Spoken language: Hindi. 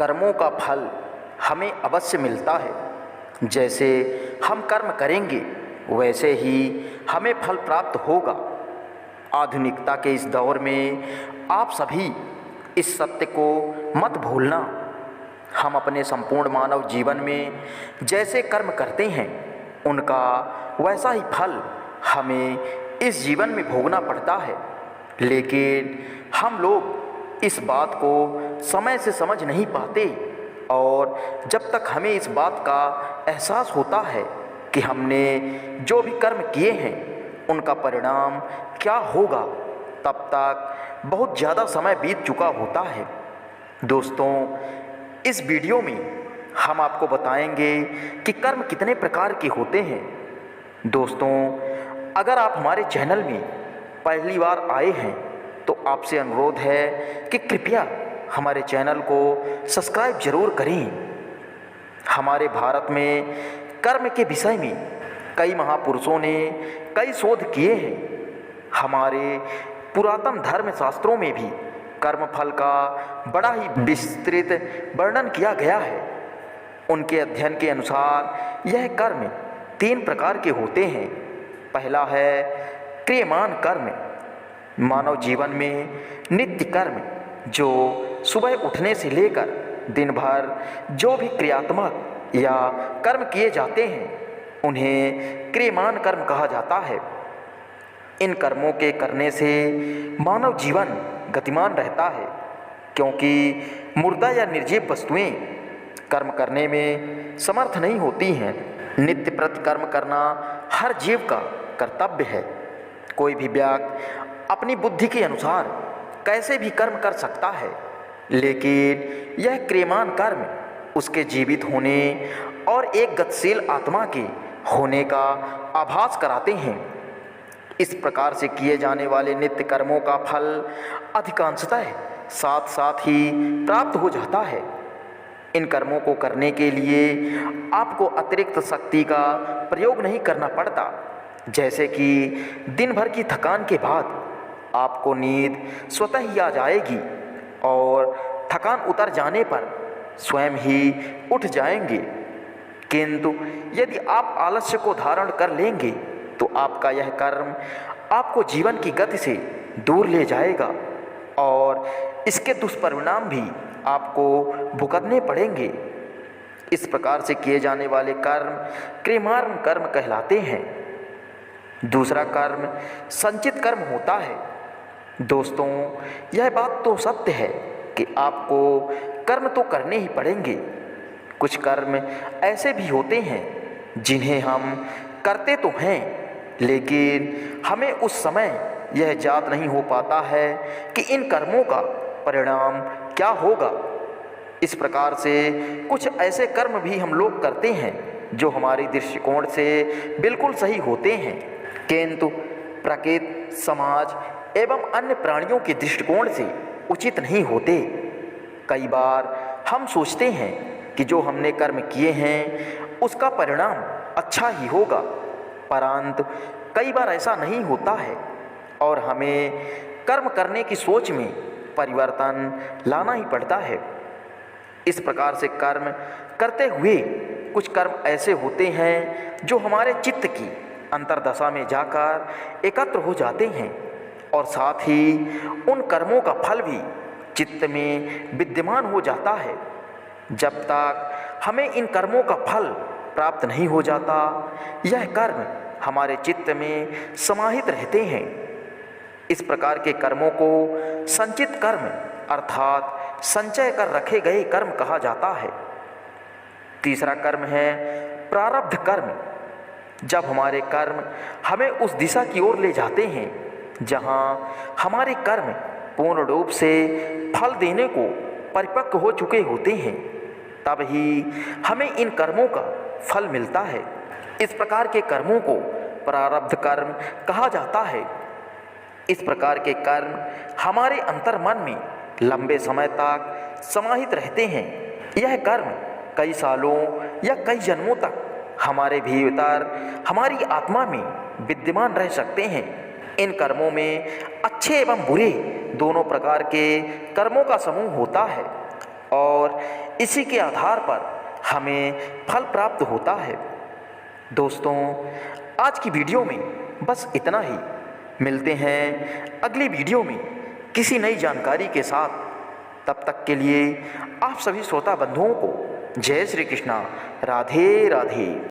कर्मों का फल हमें अवश्य मिलता है। जैसे हम कर्म करेंगे वैसे ही हमें फल प्राप्त होगा। आधुनिकता के इस दौर में आप सभी इस सत्य को मत भूलना। हम अपने संपूर्ण मानव जीवन में जैसे कर्म करते हैं उनका वैसा ही फल हमें इस जीवन में भोगना पड़ता है। लेकिन हम लोग इस बात को समय से समझ नहीं पाते और जब तक हमें इस बात का एहसास होता है कि हमने जो भी कर्म किए हैं उनका परिणाम क्या होगा, तब तक बहुत ज़्यादा समय बीत चुका होता है। दोस्तों, इस वीडियो में हम आपको बताएंगे कि कर्म कितने प्रकार के होते हैं। दोस्तों, अगर आप हमारे चैनल में पहली बार आए हैं तो आपसे अनुरोध है कि कृपया हमारे चैनल को सब्सक्राइब जरूर करें। हमारे भारत में कर्म के विषय में कई महापुरुषों ने कई शोध किए हैं। हमारे पुरातन धर्म शास्त्रों में भी कर्म फल का बड़ा ही विस्तृत वर्णन किया गया है। उनके अध्ययन के अनुसार यह कर्म 3 प्रकार के होते हैं। पहला है क्रियमान कर्म, मानव जीवन में नित्य कर्म जो सुबह उठने से लेकर दिन भर जो भी क्रियात्मक या कर्म किए जाते हैं उन्हें क्रियमान कर्म कहा जाता है। इन कर्मों के करने से मानव जीवन गतिमान रहता है, क्योंकि मुर्दा या निर्जीव वस्तुएं कर्म करने में समर्थ नहीं होती हैं। नित्य प्रति कर्म करना हर जीव का कर्तव्य है। कोई भी व्यक्ति अपनी बुद्धि के अनुसार कैसे भी कर्म कर सकता है, लेकिन यह क्रियमान कर्म उसके जीवित होने और एक गतिशील आत्मा के होने का आभास कराते हैं। इस प्रकार से किए जाने वाले नित्य कर्मों का फल अधिकांशतः साथ साथ ही प्राप्त हो जाता है। इन कर्मों को करने के लिए आपको अतिरिक्त शक्ति का प्रयोग नहीं करना पड़ता। जैसे कि दिन भर की थकान के बाद आपको नींद स्वतः ही आ जाएगी और थकान उतर जाने पर स्वयं ही उठ जाएंगे। किंतु यदि आप आलस्य को धारण कर लेंगे तो आपका यह कर्म आपको जीवन की गति से दूर ले जाएगा और इसके दुष्परिणाम भी आपको भुगतने पड़ेंगे। इस प्रकार से किए जाने वाले कर्म क्रियमान कर्म कहलाते हैं। दूसरा कर्म संचित कर्म होता है। दोस्तों, यह बात तो सत्य है कि आपको कर्म तो करने ही पड़ेंगे। कुछ कर्म ऐसे भी होते हैं जिन्हें हम करते तो हैं, लेकिन हमें उस समय यह ज्ञात नहीं हो पाता है कि इन कर्मों का परिणाम क्या होगा। इस प्रकार से कुछ ऐसे कर्म भी हम लोग करते हैं जो हमारी दृष्टिकोण से बिल्कुल सही होते हैं, किंतु प्रकृति, समाज एवं अन्य प्राणियों के दृष्टिकोण से उचित नहीं होते। कई बार हम सोचते हैं कि जो हमने कर्म किए हैं उसका परिणाम अच्छा ही होगा, परंतु कई बार ऐसा नहीं होता है और हमें कर्म करने की सोच में परिवर्तन लाना ही पड़ता है। इस प्रकार से कर्म करते हुए कुछ कर्म ऐसे होते हैं जो हमारे चित्त की अंतर्दशा में जाकर एकत्र हो जाते हैं और साथ ही उन कर्मों का फल भी चित्त में विद्यमान हो जाता है। जब तक हमें इन कर्मों का फल प्राप्त नहीं हो जाता, यह कर्म हमारे चित्त में समाहित रहते हैं। इस प्रकार के कर्मों को संचित कर्म अर्थात संचय कर रखे गए कर्म कहा जाता है। तीसरा कर्म है प्रारब्ध कर्म। जब हमारे कर्म हमें उस दिशा की ओर ले जाते हैं जहाँ हमारे कर्म पूर्ण रूप से फल देने को परिपक्व हो चुके होते हैं, तब ही हमें इन कर्मों का फल मिलता है। इस प्रकार के कर्मों को प्रारब्ध कर्म कहा जाता है। इस प्रकार के कर्म हमारे अंतर्मन में लंबे समय तक समाहित रहते हैं। यह कर्म कई सालों या कई जन्मों तक हमारे भीतर, हमारी आत्मा में विद्यमान रह सकते हैं। इन कर्मों में अच्छे एवं बुरे दोनों प्रकार के कर्मों का समूह होता है और इसी के आधार पर हमें फल प्राप्त होता है। दोस्तों, आज की वीडियो में बस इतना ही। मिलते हैं अगली वीडियो में किसी नई जानकारी के साथ। तब तक के लिए आप सभी श्रोता बंधुओं को जय श्री कृष्णा, राधे राधे।